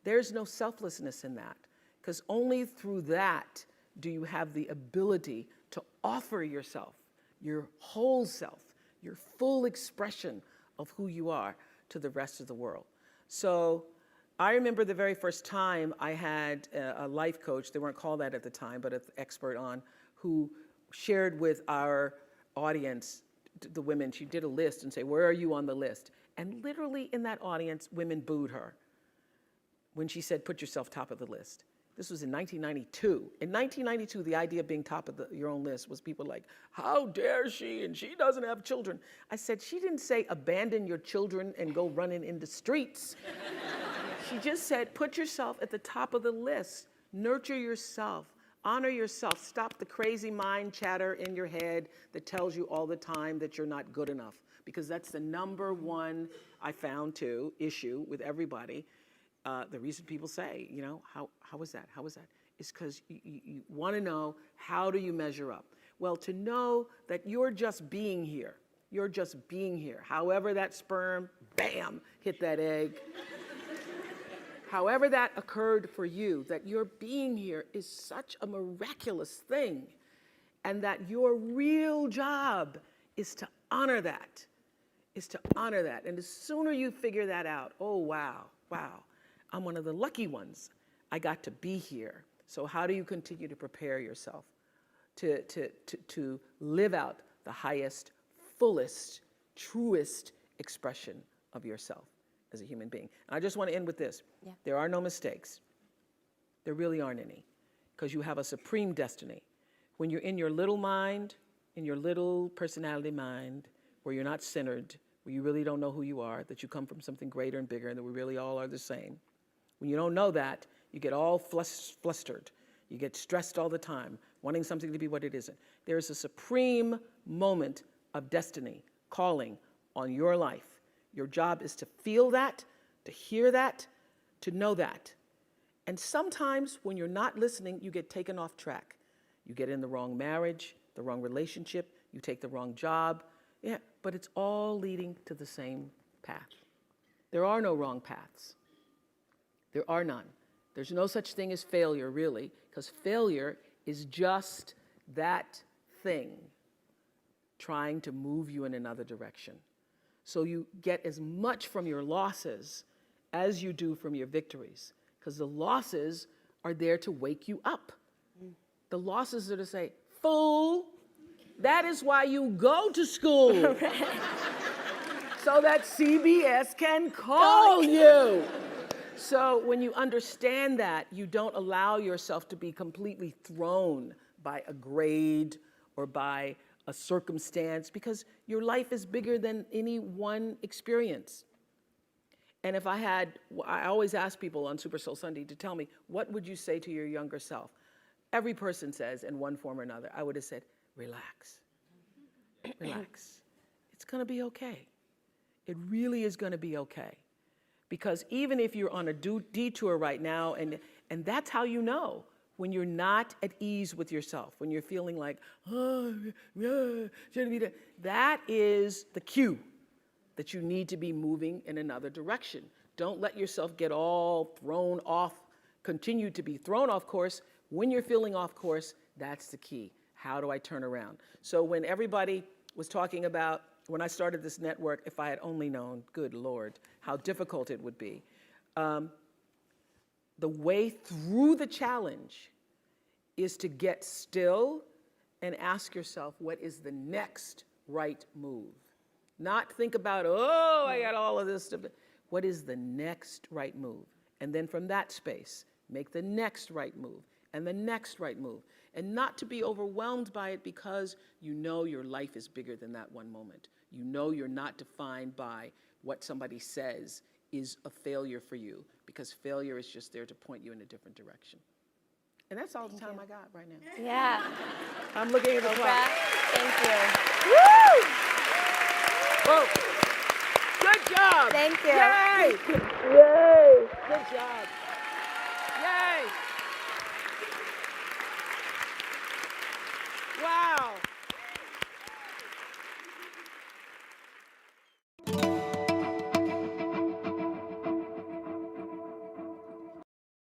There's no selflessness in that, because only through that do you have the ability to offer yourself, your whole self, your full expression of who you are to the rest of the world. So I remember the very first time I had a life coach, they weren't called that at the time, but an expert on, who shared with our audience, the women, she did a list and say, where are you on the list? And literally in that audience, women booed her when she said, put yourself top of the list. This was in 1992. In 1992, the idea of being top of your own list was people like, how dare she, and she doesn't have children. I said, she didn't say abandon your children and go running in the streets. She just said, put yourself at the top of the list. Nurture yourself. Honor yourself. Stop the crazy mind chatter in your head that tells you all the time that you're not good enough, because that's the number one, I found too, issue with everybody. The reason people say, you know, how was that? How was that? Is because you want to know, how do you measure up? Well, to know that you're just being here. You're just being here. However that sperm, bam, hit that egg. However that occurred for you, that your being here is such a miraculous thing, and that your real job is to honor that, And the sooner you figure that out, oh, wow, I'm one of the lucky ones. I got to be here. So how do you continue to prepare yourself to live out the highest, fullest, truest expression of yourself as a human being? And I just want to end with this. Yeah. There are no mistakes. There really aren't any, because you have a supreme destiny. When you're in your little mind, in your little personality mind, where you're not centered, where you really don't know who you are, that you come from something greater and bigger, and that we really all are the same. When you don't know that, you get all flustered. You get stressed all the time, wanting something to be what it isn't. There is a supreme moment of destiny calling on your life. Your job is to feel that, to hear that, to know that. And sometimes when you're not listening, you get taken off track. You get in the wrong marriage, the wrong relationship, you take the wrong job. Yeah, but it's all leading to the same path. There are no wrong paths. There are none. There's no such thing as failure, really, because failure is just that thing trying to move you in another direction. So you get as much from your losses as you do from your victories, because the losses are there to wake you up. The losses are to say, fool, that is why you go to school. So that CBS can call you. So when you understand that, you don't allow yourself to be completely thrown by a grade or by a circumstance, because your life is bigger than any one experience. And if I always ask people on Super Soul Sunday to tell me, what would you say to your younger self? Every person says in one form or another, I would have said, relax, relax. It's gonna be okay. It really is gonna be okay. Because even if you're on a detour right now, and that's how you know when you're not at ease with yourself, when you're feeling like, oh, yeah, shouldn't be that is the cue that you need to be moving in another direction. Don't let yourself get all thrown off, continue to be thrown off course. When you're feeling off course, that's the key. How do I turn around? So when everybody was talking about, when I started this network, if I had only known, good Lord, how difficult it would be. The way through the challenge is to get still and ask yourself, what is the next right move? Not think about, oh, I got all of this stuff. What is the next right move? And then from that space, make the next right move and the next right move. And not to be overwhelmed by it, because you know your life is bigger than that one moment. You know you're not defined by what somebody says is a failure for you, because failure is just there to point you in a different direction. And that's all the time I got right now. Yeah. I'm looking at the clock. Thank you. Woo! Whoa. Good job. Thank you. Yay! Yay! Good job. Yay! Wow.